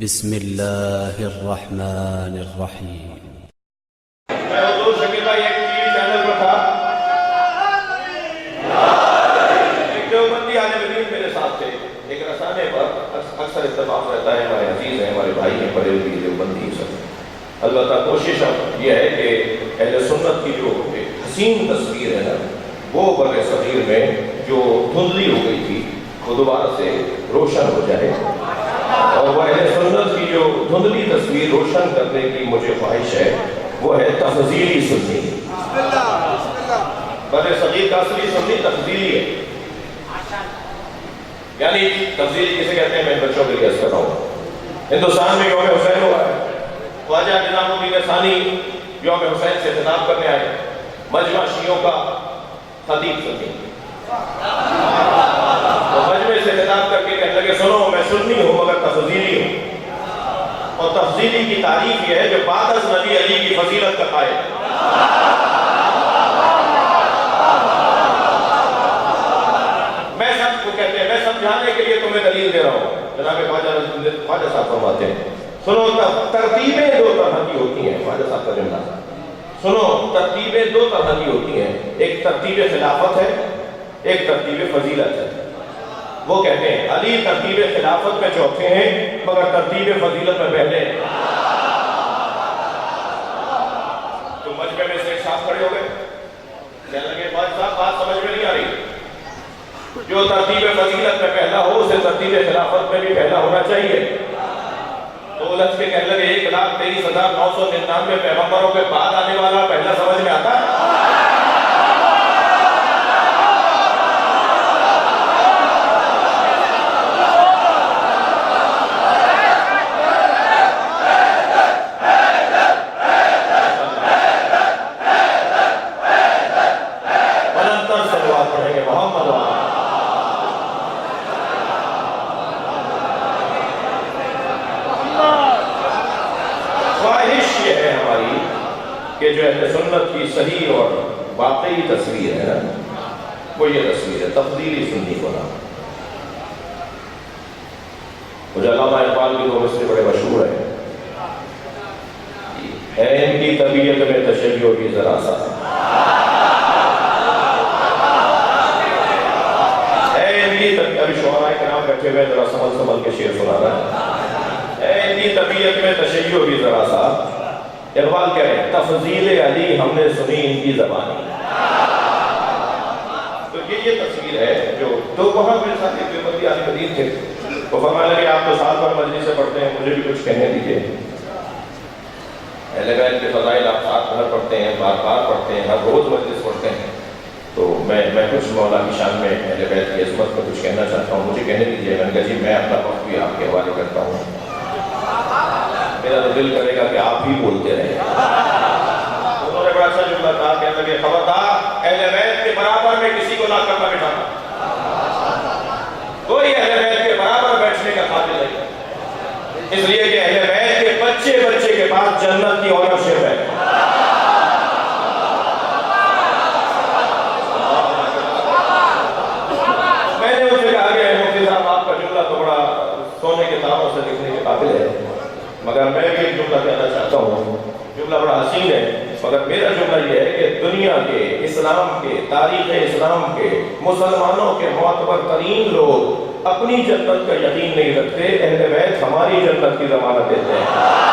بسم اللہ الرحمن الرحیم۔ میں حضور شکیل بھائی ایک ٹی وی چینل پر تھا، ایک دیوبندی عالم دین میرے ساتھ تھے، ایک رسانے پر اکثر اتفاق رہتا ہے، ہمارے عزیز ہیں، ہمارے بھائی ہیں، بڑے ہوئی دیوبندی سب۔ البتہ کوشش اب یہ ہے کہ اہل سنت کی جو حسین تصویر ہے نا، وہ بر صغیر میں جو دھندلی ہو گئی تھی وہ دوبارہ سے روشن ہو جائے، اور وہ اہل سنت کی جو دھندلی تصویر روشن کرنے کی مجھے خواہش ہے وہ ہے تفضیلی سنی۔ بر صغیر کا اصلی سنی تفضیلی ہے، یعنی تفضیلی کسے کہتے ہیں میں بچوں کے لیے عرض کر رہا ہوں۔ ہندوستان میں یوم حسین ہوا ہے، خواجہ نظام الدین ثانی یوم حسین سے خطاب کرنے آئے، مجمع شیعوں کا خطیب سنی، تو مجمع سے خطاب کر کے کہنے لگے سنو میں سنی ہوں مگر تفضیلی ہوں، اور تفضیلی کی تعریف یہ ہے جو بعد از نبی علی کی فضیلت کا قائل ہے۔ میں سب کو کہتے ہیں، میں سمجھانے کے لیے تمہیں دلیل دے رہا ہوں۔ جناب خواجہ صاحب فرماتے ہیں سنو ترتیبیں دو طرح کی ہوتی ہیں، خواجہ صاحب کا جملہ سنو، ترتیبیں دو طرح کی ہوتی ہیں، ایک ترتیب خلافت ہے، ایک ترتیب فضیلت ہے۔ وہ کہتے ہیں علی ترتیب خلافت میں چوتھے ہیں مگر ترتیب فضیلت میں پہلے ہیں۔ تو مجمع میں سے ایک صاحب کھڑے ہو گئے، کہنے لگے خواجہ صاحب بات سمجھ میں نہیں آ رہی، جو ترتیب فضیلت میں پہلا ہو اسے ترتیب خلافت میں بھی پہلا ہونا چاہیے۔ تو الجھ کے کہنے لگے 1,23,999 پیغمبروں کے بعد آنے والا پہلا سمجھ میں آتا ہے؟ کہ جو اہل سنت کی صحیح اور واقعی تصویر ہے نا وہ یہ تصویر ہے تفضیلی سنی کو نام۔ مجھے علامہ اقبال کی دو مصرے بڑے مشہور ہیں، ہے ان کی طبیعت میں تشیع بھی ذرا سا، ہے ان کی طبیعت، ابھی شعراء کرام بیٹھے ہوئے ذرا سنبھل سنبھل کے شعر سنانا ہے ان کی طبیعت میں تشیع بھی ذرا سا۔ اقبال کہہ رہے ہیں تفضیل علی ہم نے سنی ان کی زبانی۔ تو یہ تصویر ہے جو تو وہاں میرے ساتھ ایک دیوبندی عالم دین تھے، وہ فرمانے لگے آپ تو سال بھر مجلس سے پڑھتے ہیں، مجھے بھی کچھ کہنے دیجیے۔ اہل بیت کے فضائل آپ ساتھ بھر پڑھتے ہیں، بار بار پڑھتے ہیں، ہر روز مجلس پڑھتے ہیں، تو میں کچھ مولا کی شان میں اہل بیت کی عظمت کو کچھ کہنا چاہتا ہوں، مجھے کہنے دیجیے۔ میں نے کہا جی میں اپنا وقت بھی آپ کے حوالے کرتا ہوں، میرا تو دل کرے گا کہ آپ ہی بولتے رہے۔ انہوں نے بڑا اچھا جملہ کہا، کہنے لگے خبردار اہل بیت کے برابر میں کسی کو نہ کرنا بٹھانا، کوئی اہل بیت کے برابر بیٹھنے کا قابل نہیں، اس لیے کہ اہل بیت کے بچے کے پاس جنت کی اونرشپ ہے۔ میں نے اسے کہا کہ مفتی صاحب آپ کا جملہ تو بڑا سونے کے تاروں سے لکھنے کے قابل ہے، مگر میں بھی ایک جملہ کہنا چاہتا ہوں، جملہ بڑا حسین ہے، مگر میرا جملہ یہ ہے کہ دنیا کے، اسلام کے، تاریخ اسلام کے، مسلمانوں کے معتبر ترین لوگ اپنی جنت کا یقین نہیں رکھتے، اہل بیت ہماری جنت کی ضمانت دیتے ہیں۔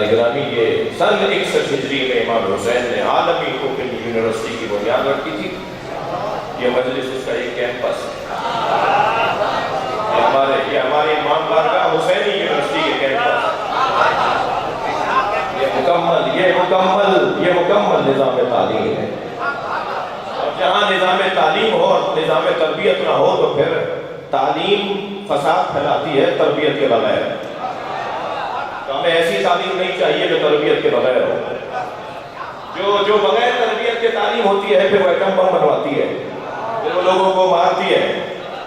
نگرانی یہ سن 61 ہجری میں امام حسین نے عالمی اوپن یونیورسٹی کی بنیاد رکھی تھی۔ یہ مجلس اس کا ایک کیمپس ہے، یہ ہمارے امام بارگاہ حسینی یونیورسٹی کے کیمپس، یہ یہ مکمل نظام تعلیم ہے. اور جہاں نظام تعلیم ہو اور نظام تربیت نہ ہو تو پھر تعلیم فساد پھیلاتی ہے تربیت کے بغیر. تو ہمیں ایسی تعلیم نہیں چاہیے جو تربیت کے بغیر ہو. جو بغیر تربیت کے تعلیم ہوتی ہے پھر وہ ایٹم بم بنواتی ہے, پھر وہ لوگوں کو مارتی ہے.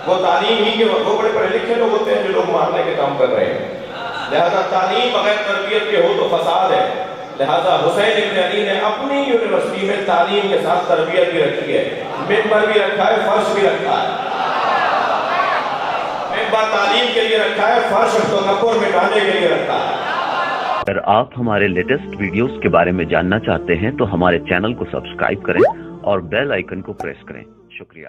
وہ تعلیم ہی کے وہ بڑے پڑھے لکھے لوگ ہوتے ہیں جو لوگ مارنے کے کام کر رہے ہیں. لہذا تعلیم بغیر تربیت کے ہو تو فساد ہے. لہذا حسین ابن علی نے اپنی یونیورسٹی میں تعلیم کے ساتھ تربیت بھی رکھی ہے. ممبر بھی رکھا ہے, فرش بھی رکھا ہے. ممبر تعلیم کے لیے رکھا ہے, فرش تو نپور مٹانے کے لیے رکھا ہے. اگر آپ ہمارے لیٹسٹ ویڈیوز کے بارے میں جاننا چاہتے ہیں تو ہمارے چینل کو سبسکرائب کریں اور بیل آئیکن کو پریس کریں. شکریہ.